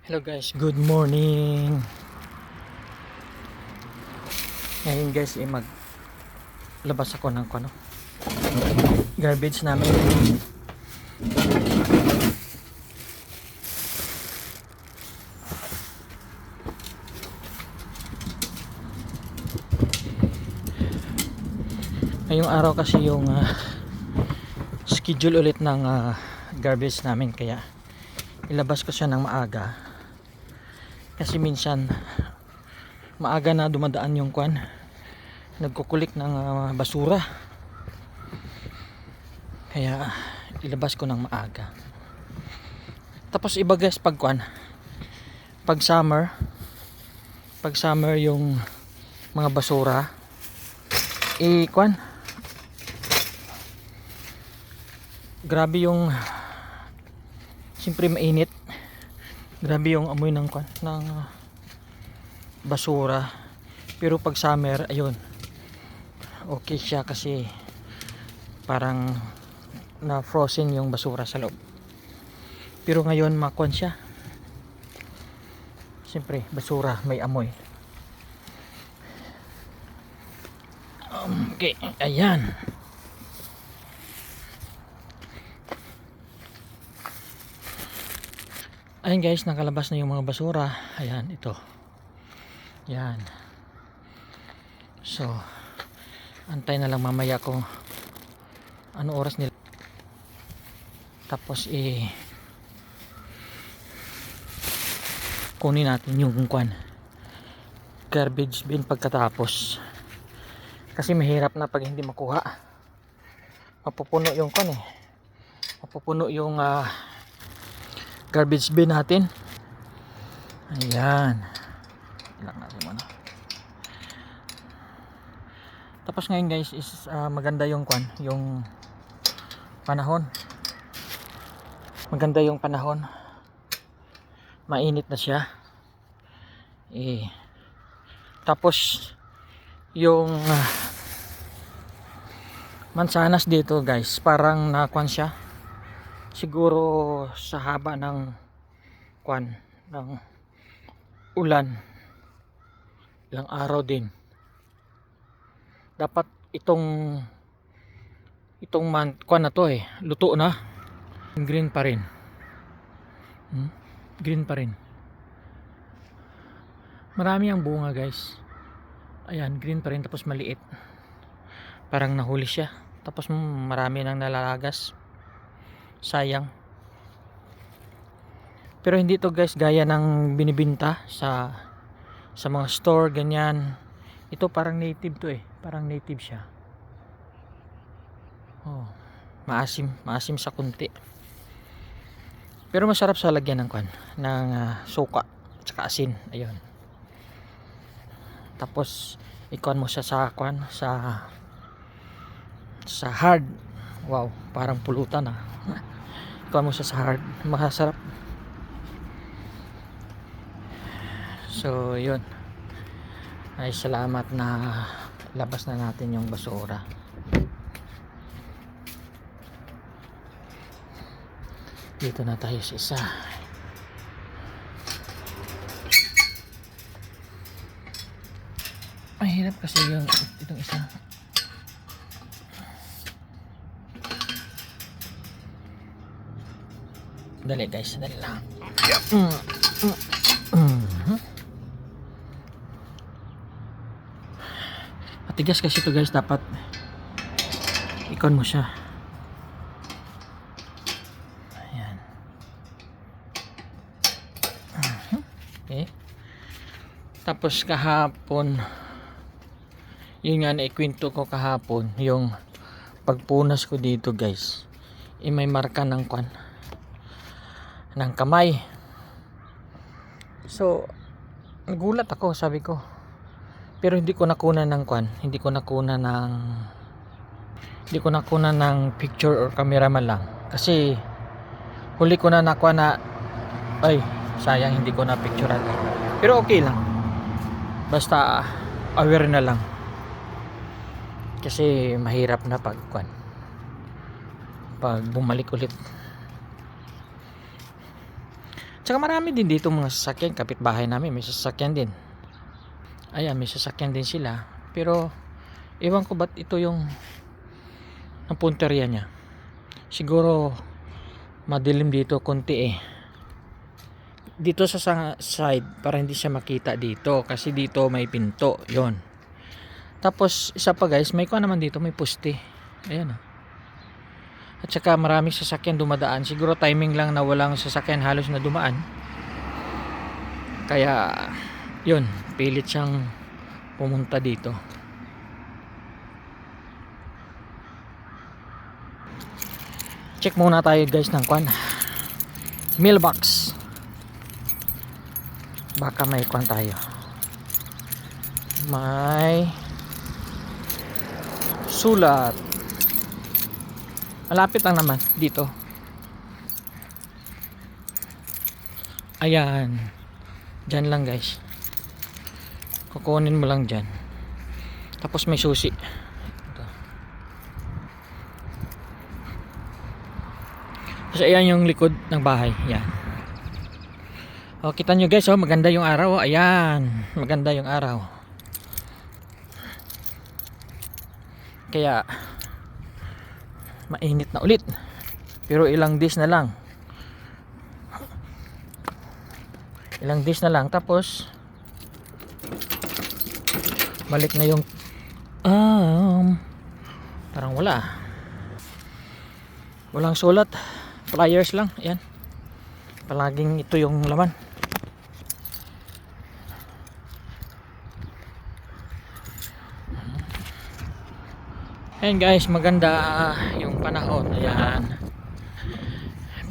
Hello guys, good morning. Ngayon guys, maglabas ako ng garbage namin. Ngayong araw kasi yung schedule ulit ng garbage namin, kaya ilabas ko siya ng maaga. Kasi minsan maaga na dumadaan yung nagkukulik ng basura, kaya ilabas ko ng maaga. Tapos iba guys, pag summer yung mga basura grabe yung, siyempre mainit, grabe yung amoy ng basura. Pero pag summer, ayun, okay siya kasi parang na frozen yung basura sa loob. Pero ngayon siya, siyempre basura may amoy. Okay, ayan. Ayan guys, nakalabas na yung mga basura. Ayan, ito. Yan. So, antay na lang mamaya kung ano oras nila. Tapos kunin natin yung garbage bin pagkatapos. Kasi mahirap na pag hindi makuha. Mapupuno yung mapupuno yung garbage bin natin. Ayan. Ilang natin muna. Tapos ngayon guys is maganda yung yung panahon. Maganda yung panahon. Mainit na siya. Tapos yung mansanas dito guys, parang siya. Siguro sa haba ng ng ulan, ilang araw din, dapat itong na to luto na. Green pa rin. Green pa rin. Marami ang bunga guys. Ayan, green pa rin, tapos maliit. Parang nahuli siya. Tapos marami nang nalalagas. Sayang. Pero hindi to guys gaya ng binibinta sa mga store ganyan. Ito parang native to parang native siya. Oh, maasim sa kunti. Pero masarap sa lagyan ng suka at saka asin. Ayun. Tapos ikuan mo siya sa sa hard. Wow, parang pulutan ikuan mo siya sa hard, masarap. So yun, ay salamat na labas na natin yung basura. Dito na tayo sa isa. Mahirap kasi itong isa. Dali guys, dali lang. Matigas kasi ito guys, dapat ikon mo siya. Ayan. Okay. Tapos kahapon, yun nga naikwento ko kahapon, yung pagpunas ko dito guys, may marka ng kamay. So nagulat ako, sabi ko, pero hindi ko nakunan ng picture or camera man lang, kasi huli ko na ay sayang, hindi ko na picturean. Pero okay lang, basta aware na lang, kasi mahirap na pag bumalik ulit. Tsaka marami din dito mga sasakyan. Kapitbahay namin may sasakyan din. Ayan, may sasakyan din sila. Pero ewan ko ba't ito yung ang punteriya niya. Siguro madilim dito konti eh. Dito sa side para hindi siya makita dito kasi dito may pinto. Yon. Tapos isa pa guys, may kuha naman dito, may poste. Ayan oh. At saka maraming sasakyan dumadaan. Siguro timing lang na walang sasakyan halos na dumaan. Kaya yun, pilit siyang pumunta dito. Check muna tayo guys ng kwan. Mailbox. Baka may kwan tayo. May sulat. Malapit lang naman dito. Ayan. Diyan lang guys. Kukunin mo lang diyan. Tapos may susi. Ito. Tapos ayan yung likod ng bahay. Yan. O, kita nyo guys, oh, maganda yung araw. Oh. Ayan. Maganda yung araw. Kaya mainit na ulit. Pero ilang days na lang. Ilang days na lang. Tapos balik na yung parang walang sulat. Flyers lang. Ayan. Palaging ito yung laman. Ayan guys, maganda yung panahon. Ayan.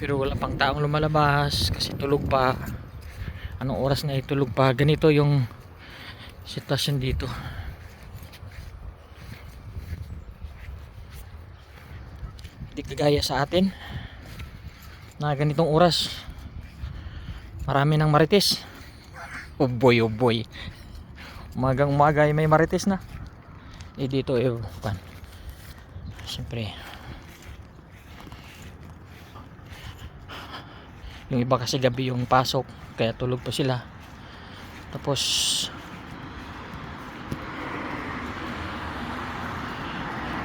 Pero wala pang taong lumalabas kasi tulog pa. Anong oras na itulog pa? Ganito yung sitwasyon dito. Hindi kagaya sa atin na ganitong oras marami ng marites. Oh boy. Umagang umaga ay may marites na. Dito pan. Siyempre yung iba kasi gabi yung pasok kaya tulog pa sila. Tapos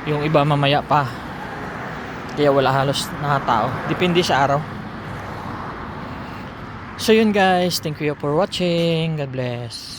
yung iba mamaya pa kaya wala halos na tao. Depende sa araw. So yun guys, thank you for watching. God bless.